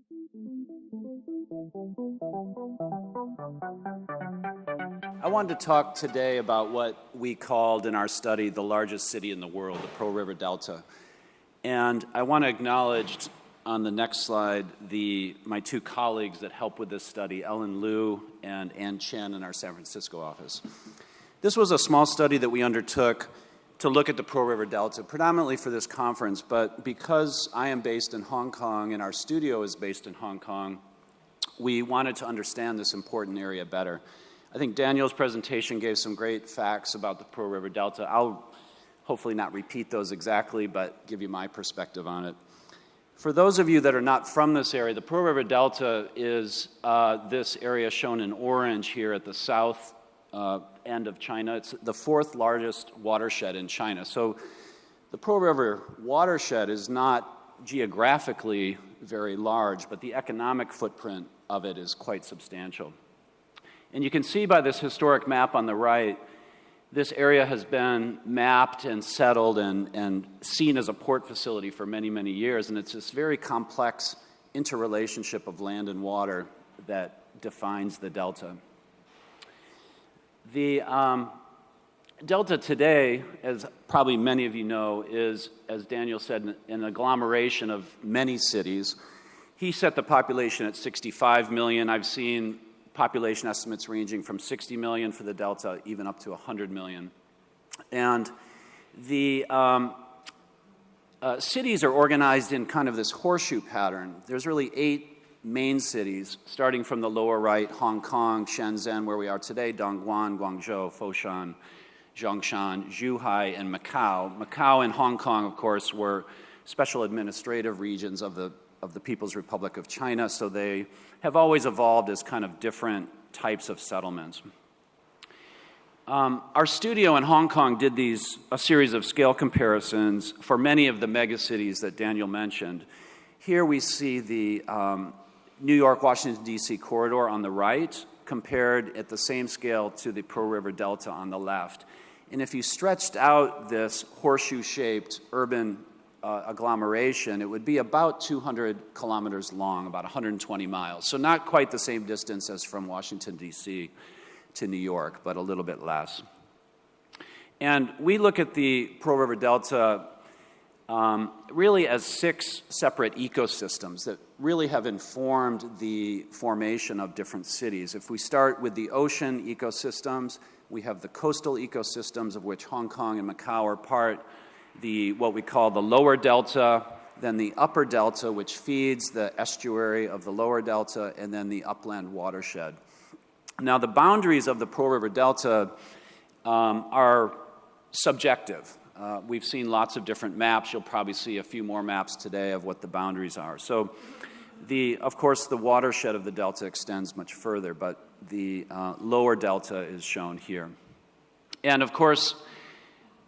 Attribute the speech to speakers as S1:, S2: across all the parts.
S1: I wanted to talk today about what we called in our study the largest city in the world, the Pearl River Delta. And I want to acknowledge on the next slide my two colleagues that help with this study, Ellen Liu and Ann Chen in our San Francisco office. This was a small study that we undertook to look at the Pearl River Delta, predominantly for this conference, but because I am based in Hong Kong and our studio is based in Hong Kong, we wanted to understand this important area better. I think Daniel's presentation gave some great facts about the Pearl River Delta. I'll hopefully not repeat those exactly, but give you my perspective on it. For those of you that are not from this area, the Pearl River Delta is this area shown in orange here at the south end of China. It's the fourth largest watershed in China. So the Pearl River watershed is not geographically very large, but the economic footprint of it is quite substantial. And you can see by this historic map on the right, this area has been mapped and settled and seen as a port facility for many, many years. And it's this very complex interrelationship of land and water that defines the delta. The delta today, as probably many of you know, is, as Daniel said, an agglomeration of many cities. He set the population at 65 million. I've seen population estimates ranging from 60 million for the Delta, even up to 100 million. And the cities are organized in kind of this horseshoe pattern. There's really 8 main cities, starting from the lower right: Hong Kong, Shenzhen, where we are today, Dongguan, Guangzhou, Foshan, Zhongshan, Zhuhai, and Macau. Macau and Hong Kong, of course, were special administrative regions of the People's Republic of China, so they have always evolved as kind of different types of settlements. Our studio in Hong Kong did a series of scale comparisons for many of the megacities that Daniel mentioned. Here we see the New York, Washington, D.C. corridor on the right, compared at the same scale to the Pearl River Delta on the left. And if you stretched out this horseshoe-shaped urban agglomeration, it would be about 200 kilometers long, about 120 miles. So not quite the same distance as from Washington, D.C. to New York, but a little bit less. And we look at the Pearl River Delta really as 6 separate ecosystems that really have informed the formation of different cities. If we start with the ocean ecosystems, we have the coastal ecosystems, of which Hong Kong and Macau are part, what we call the lower delta, then the upper delta, which feeds the estuary of the lower delta, and then the upland watershed. Now, the boundaries of the Pearl River Delta are subjective. We've seen lots of different maps. You'll probably see a few more maps today of what the boundaries are. So, of course, the watershed of the delta extends much further, but the lower delta is shown here. And, of course,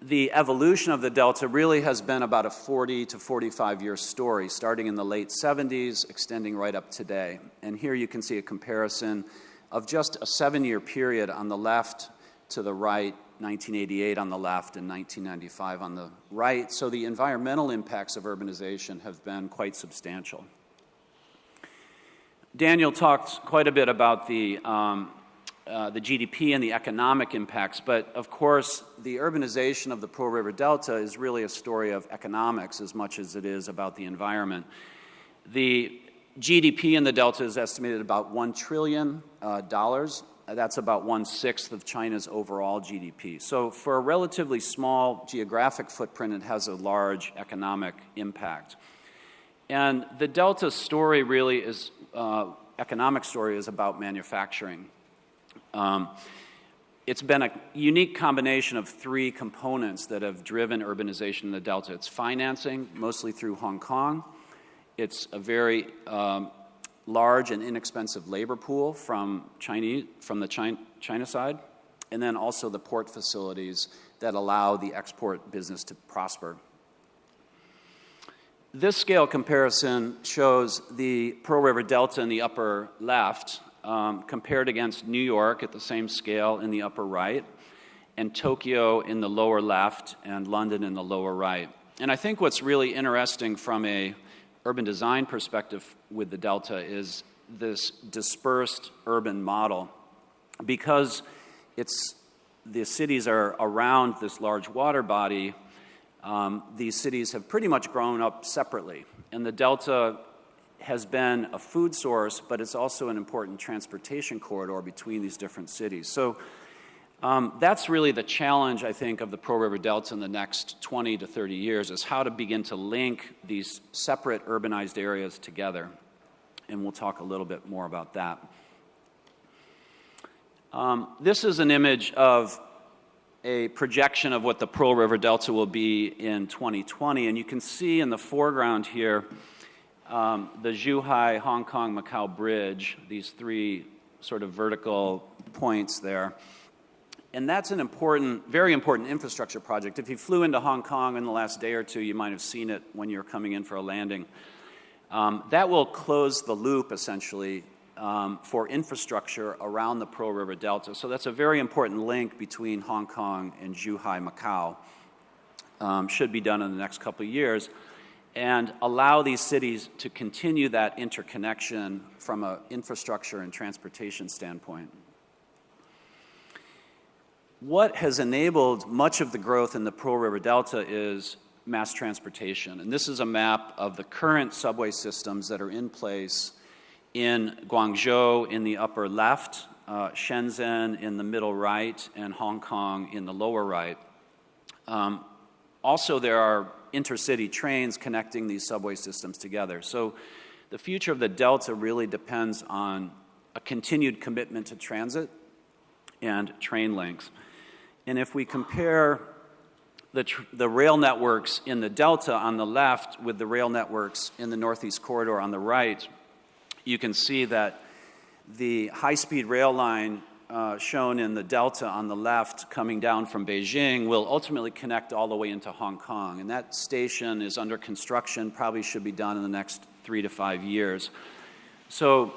S1: the evolution of the delta really has been about a 40 to 45-year story, starting in the late 70s, extending right up today. And here you can see a comparison of just a 7-year period on the left to the right, 1988 on the left and 1995 on the right. So the environmental impacts of urbanization have been quite substantial. Daniel talked quite a bit about the GDP and the economic impacts, but of course the urbanization of the Pearl River Delta is really a story of economics as much as it is about the environment. The GDP in the Delta is estimated about $1 trillion. That's about 1/6 of China's overall GDP. So for a relatively small geographic footprint, it has a large economic impact. And the Delta story really is, economic story is about manufacturing. It's been a unique combination of 3 components that have driven urbanization in the Delta. It's financing, mostly through Hong Kong. It's a very large and inexpensive labor pool from the China side, and then also the port facilities that allow the export business to prosper. This scale comparison shows the Pearl River Delta in the upper left compared against New York at the same scale in the upper right, and Tokyo in the lower left, and London in the lower right. And I think what's really interesting from a urban design perspective with the Delta is this dispersed urban model. Because the cities are around this large water body, these cities have pretty much grown up separately. And the Delta has been a food source, but it's also an important transportation corridor between these different cities. So that's really the challenge, I think, of the Pearl River Delta in the next 20 to 30 years, is how to begin to link these separate urbanized areas together. And we'll talk a little bit more about that. This is an image of a projection of what the Pearl River Delta will be in 2020, and you can see in the foreground here the Zhuhai, Hong Kong, Macau bridge, these three sort of vertical points there. And that's an important, very important infrastructure project. If you flew into Hong Kong in the last day or two, you might have seen it when you were coming in for a landing. That will close the loop, essentially, for infrastructure around the Pearl River Delta. So that's a very important link between Hong Kong and Zhuhai, Macau. Should be done in the next couple of years, and allow these cities to continue that interconnection from an infrastructure and transportation standpoint. What has enabled much of the growth in the Pearl River Delta is mass transportation. And this is a map of the current subway systems that are in place in Guangzhou in the upper left, Shenzhen in the middle right, and Hong Kong in the lower right. Also, there are intercity trains connecting these subway systems together. So the future of the Delta really depends on a continued commitment to transit and train links. And if we compare the rail networks in the Delta on the left with the rail networks in the Northeast Corridor on the right, you can see that the high-speed rail line shown in the Delta on the left coming down from Beijing will ultimately connect all the way into Hong Kong. And that station is under construction, probably should be done in the next 3 to 5 years. So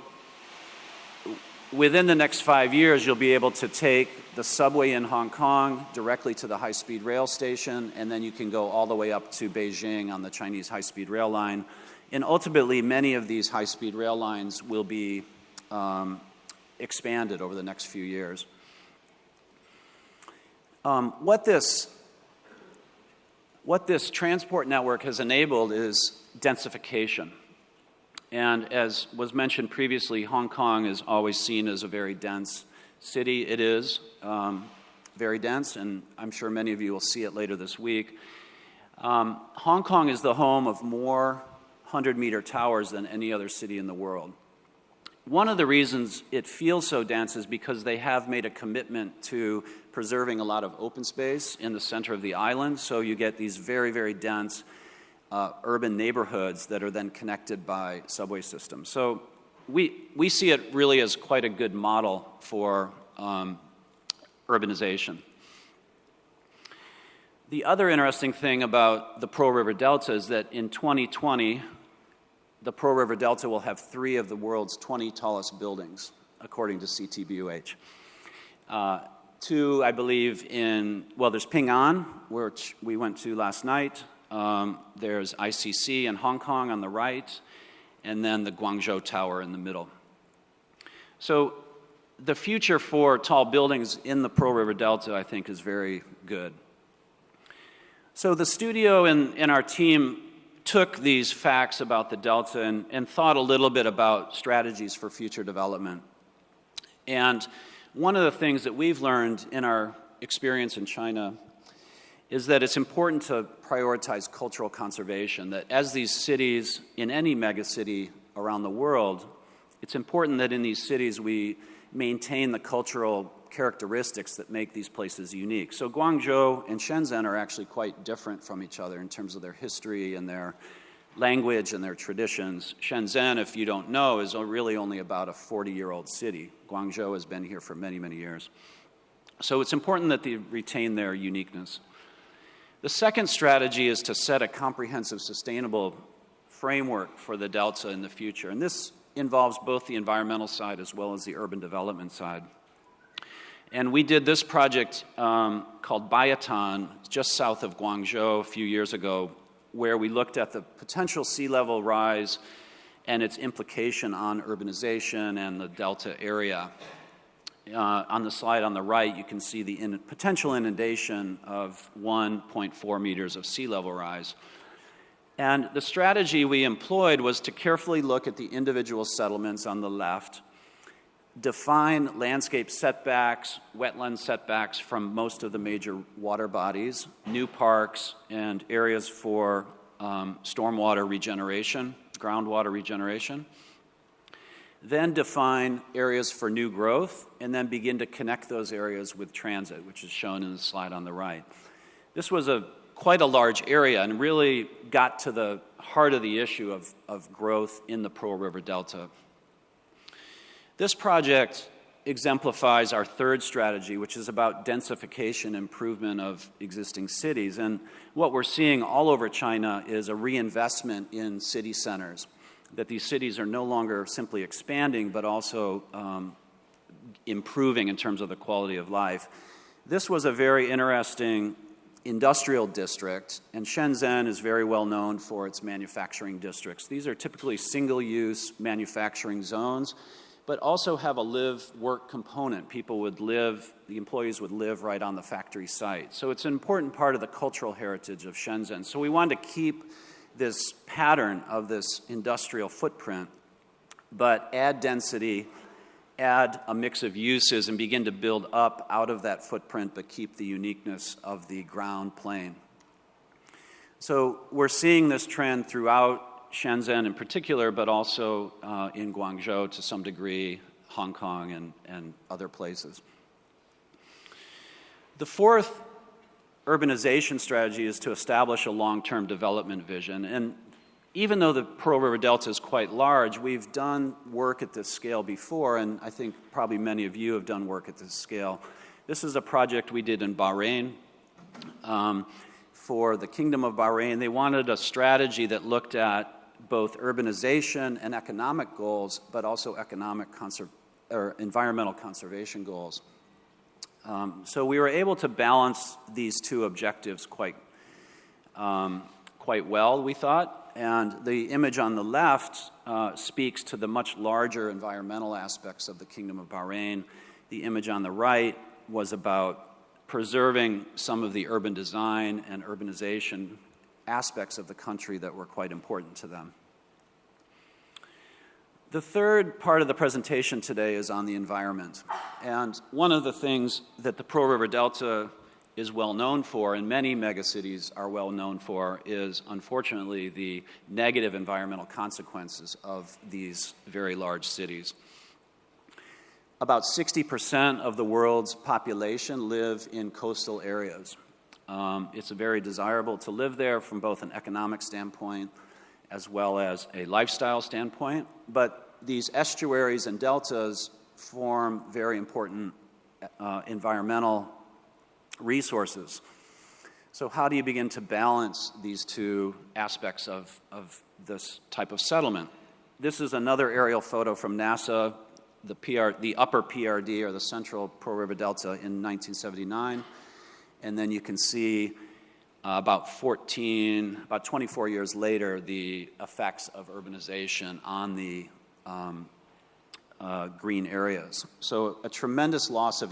S1: within the next 5 years, you'll be able to take the subway in Hong Kong directly to the high-speed rail station, and then you can go all the way up to Beijing on the Chinese high-speed rail line. And ultimately, many of these high-speed rail lines will be expanded over the next few years. What this transport network has enabled is densification. And as was mentioned previously, Hong Kong is always seen as a very dense city. It is very dense, and I'm sure many of you will see it later this week. Hong Kong is the home of more 100-meter towers than any other city in the world. One of the reasons it feels so dense is because they have made a commitment to preserving a lot of open space in the center of the island, so you get these very, very dense urban neighborhoods that are then connected by subway systems. So we see it really as quite a good model for urbanization. The other interesting thing about the Pearl River Delta is that in 2020, the Pearl River Delta will have 3 of the world's 20 tallest buildings, according to CTBUH. 2, I believe, there's Ping An, which we went to last night. There's ICC in Hong Kong on the right, and then the Guangzhou Tower in the middle. So the future for tall buildings in the Pearl River Delta, I think, is very good. So the studio and our team took these facts about the Delta and thought a little bit about strategies for future development. And one of the things that we've learned in our experience in China is that it's important to prioritize cultural conservation, that as these cities, in any megacity around the world, it's important that in these cities we maintain the cultural characteristics that make these places unique. So Guangzhou and Shenzhen are actually quite different from each other in terms of their history and their language and their traditions. Shenzhen, if you don't know, is really only about a 40-year-old city. Guangzhou has been here for many, many years. So it's important that they retain their uniqueness. The second strategy is to set a comprehensive, sustainable framework for the Delta in the future. And this involves both the environmental side as well as the urban development side. And we did this project called Baiyatan, just south of Guangzhou a few years ago, where we looked at the potential sea level rise and its implication on urbanization and the delta area. On the slide on the right, you can see the potential inundation of 1.4 meters of sea level rise. And the strategy we employed was to carefully look at the individual settlements on the left, define landscape setbacks, wetland setbacks from most of the major water bodies, new parks, and areas for stormwater regeneration, groundwater regeneration. Then define areas for new growth, and then begin to connect those areas with transit, which is shown in the slide on the right. This was quite a large area and really got to the heart of the issue of growth in the Pearl River Delta. This project exemplifies our third strategy, which is about densification, improvement of existing cities. And what we're seeing all over China is a reinvestment in city centers, that these cities are no longer simply expanding, but also improving in terms of the quality of life. This was a very interesting industrial district, and Shenzhen is very well known for its manufacturing districts. These are typically single-use manufacturing zones, but also have a live-work component. The employees would live right on the factory site. So it's an important part of the cultural heritage of Shenzhen. So we wanted to keep this pattern of this industrial footprint, but add density, add a mix of uses, and begin to build up out of that footprint, but keep the uniqueness of the ground plane. So we're seeing this trend throughout Shenzhen in particular, but also in Guangzhou to some degree, Hong Kong, and other places. The fourth urbanization strategy is to establish a long-term development vision. And even though the Pearl River Delta is quite large, we've done work at this scale before, and I think probably many of you have done work at this scale. This is a project we did in Bahrain for the Kingdom of Bahrain. They wanted a strategy that looked at both urbanization and economic goals, but also environmental conservation goals. So we were able to balance these two objectives quite well, we thought. And the image on the left speaks to the much larger environmental aspects of the Kingdom of Bahrain. The image on the right was about preserving some of the urban design and urbanization aspects of the country that were quite important to them. The third part of the presentation today is on the environment. And one of the things that the Pearl River Delta is well known for, and many megacities are well known for, is unfortunately the negative environmental consequences of these very large cities. About 60% of the world's population live in coastal areas. It's very desirable to live there from both an economic standpoint as well as a lifestyle standpoint, but these estuaries and deltas form very important environmental resources. So how do you begin to balance these two aspects of this type of settlement? This is another aerial photo from NASA, the upper PRD, or the Central Pearl River Delta, in 1979. And then you can see about 24 years later, the effects of urbanization on the green areas. So a tremendous loss of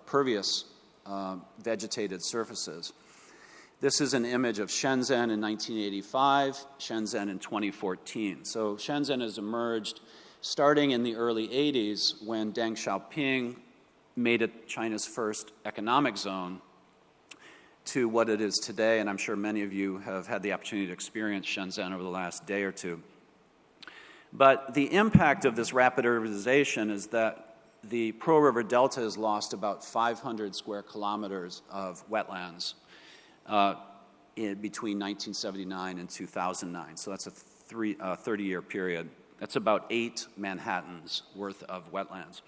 S1: pervious vegetated surfaces. This is an image of Shenzhen in 1985, Shenzhen in 2014. So Shenzhen has emerged starting in the early 80s when Deng Xiaoping made it China's first economic zone to what it is today, and I'm sure many of you have had the opportunity to experience Shenzhen over the last day or two. But the impact of this rapid urbanization is that the Pearl River Delta has lost about 500 square kilometers of wetlands between 1979 and 2009. So that's a 30-year period. That's about 8 Manhattans worth of wetlands.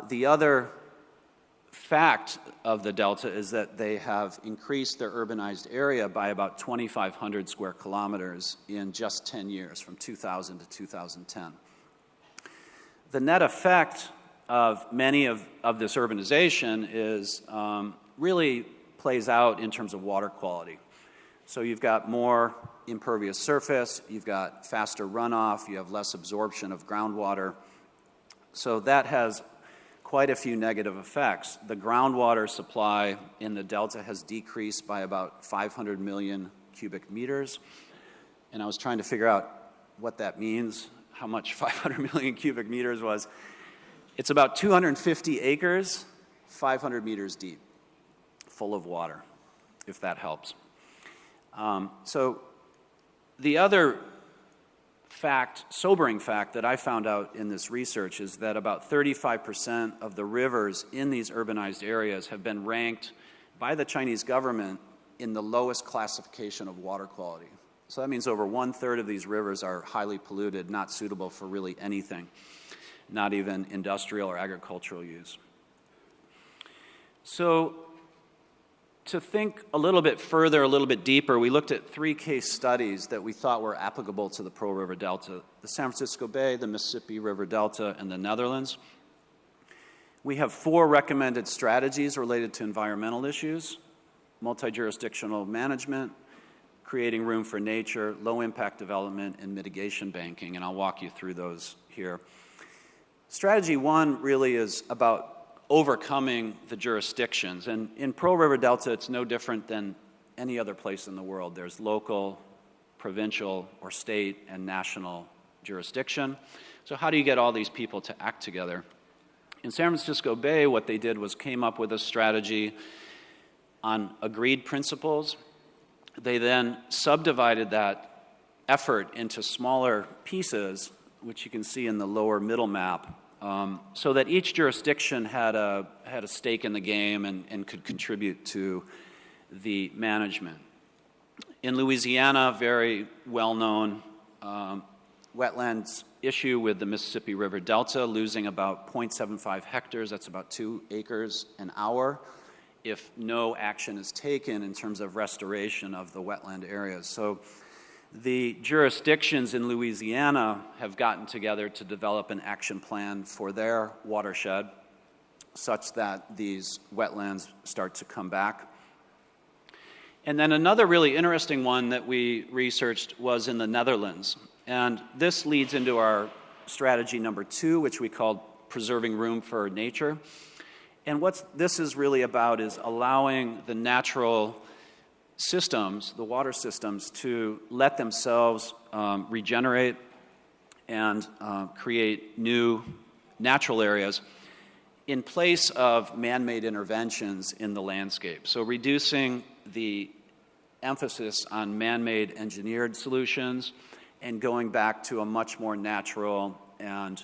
S1: The other fact of the Delta is that they have increased their urbanized area by about 2,500 square kilometers in just 10 years, from 2000 to 2010. The net effect of many of this urbanization is really plays out in terms of water quality. So you've got more impervious surface, you've got faster runoff, you have less absorption of groundwater. So that has quite a few negative effects. The groundwater supply in the delta has decreased by about 500 million cubic meters. And I was trying to figure out what that means, how much 500 million cubic meters was. It's about 250 acres, 500 meters deep, full of water, if that helps. So the other sobering fact that I found out in this research is that about 35% of the rivers in these urbanized areas have been ranked by the Chinese government in the lowest classification of water quality. So that means over 1/3 of these rivers are highly polluted, not suitable for really anything, not even industrial or agricultural use. So to think a little bit further, a little bit deeper, we looked at 3 case studies that we thought were applicable to the Pearl River Delta: the San Francisco Bay, the Mississippi River Delta, and the Netherlands. We have 4 recommended strategies related to environmental issues: multi-jurisdictional management, creating room for nature, low-impact development, and mitigation banking, and I'll walk you through those here. Strategy 1 really is about overcoming the jurisdictions, and in Pearl River Delta, it's no different than any other place in the world. There's local, provincial, or state and national jurisdiction. So how do you get all these people to act together? In San Francisco Bay, what they did was came up with a strategy on agreed principles. They then subdivided that effort into smaller pieces, which you can see in the lower middle map, so that each jurisdiction had a stake in the game and could contribute to the management. In Louisiana, very well-known wetlands issue with the Mississippi River Delta, losing about 0.75 hectares, that's about 2 acres an hour, if no action is taken in terms of restoration of the wetland areas. So the jurisdictions in Louisiana have gotten together to develop an action plan for their watershed such that these wetlands start to come back. And then another really interesting one that we researched was in the Netherlands. And this leads into our strategy number 2, which we called preserving room for nature. And what this is really about is allowing the natural systems, the water systems, to let themselves regenerate and create new natural areas in place of man-made interventions in the landscape. So reducing the emphasis on man-made engineered solutions and going back to a much more natural and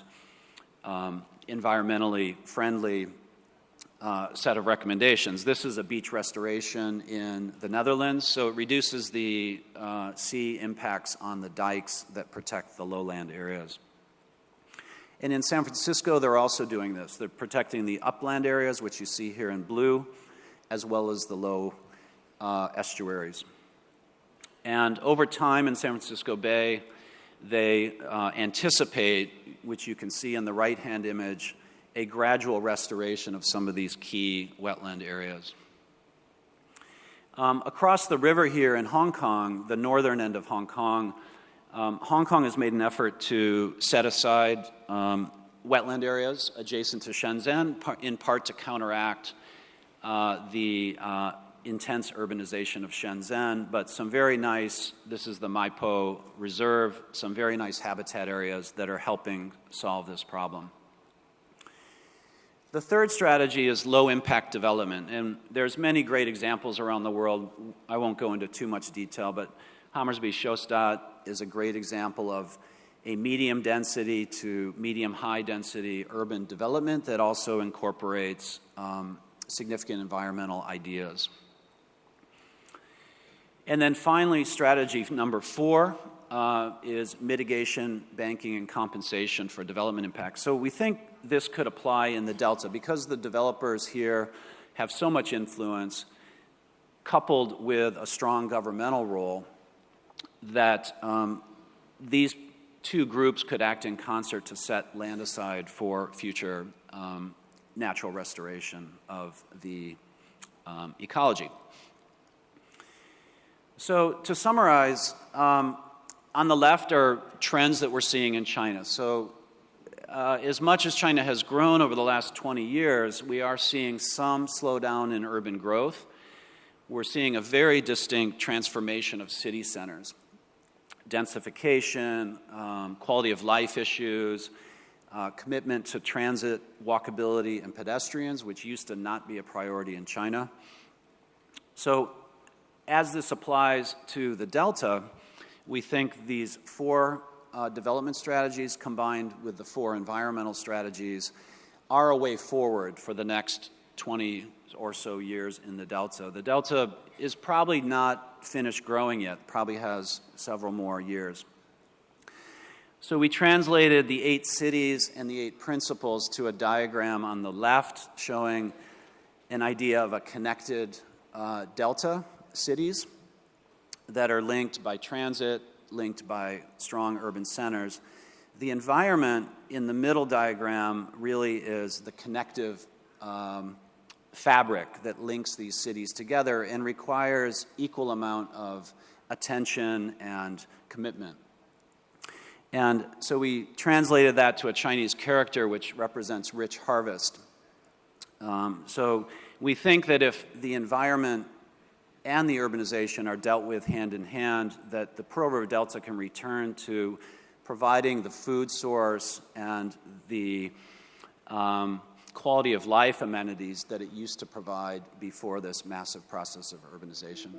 S1: environmentally friendly set of recommendations. This is a beach restoration in the Netherlands, so it reduces the sea impacts on the dikes that protect the lowland areas. And in San Francisco, they're also doing this. They're protecting the upland areas, which you see here in blue, as well as the low estuaries. And over time in San Francisco Bay, they anticipate, which you can see in the right-hand image, a gradual restoration of some of these key wetland areas. Across the river here in Hong Kong, the northern end of Hong Kong has made an effort to set aside wetland areas adjacent to Shenzhen, in part to counteract the intense urbanization of Shenzhen, but some very nice, this is the Maipo Reserve, some very nice habitat areas that are helping solve this problem. The third strategy is low-impact development, and there's many great examples around the world. I won't go into too much detail, but Hammersby-Sjostad is a great example of a medium-density to medium-high-density urban development that also incorporates significant environmental ideas. And then finally, strategy number 4 is mitigation, banking, and compensation for development impact. So we think this could apply in the Delta because the developers here have so much influence, coupled with a strong governmental role, that these 2 groups could act in concert to set land aside for future natural restoration of the ecology. So to summarize, on the left are trends that we're seeing in China. So as much as China has grown over the last 20 years, we are seeing some slowdown in urban growth. We're seeing a very distinct transformation of city centers. Densification, quality of life issues, commitment to transit, walkability, and pedestrians, which used to not be a priority in China. So as this applies to the Delta, we think these 4 development strategies combined with the 4 environmental strategies are a way forward for the next 20 or so years in the Delta. The Delta is probably not finished growing yet, probably has several more years. So we translated the 8 cities and the 8 principles to a diagram on the left showing an idea of a connected Delta cities that are linked by transit, linked by strong urban centers. The environment in the middle diagram really is the connective fabric that links these cities together and requires equal amount of attention and commitment. And so we translated that to a Chinese character which represents rich harvest. So we think that if the environment and the urbanization are dealt with hand in hand, that the Pearl River Delta can return to providing the food source and the quality of life amenities that it used to provide before this massive process of urbanization.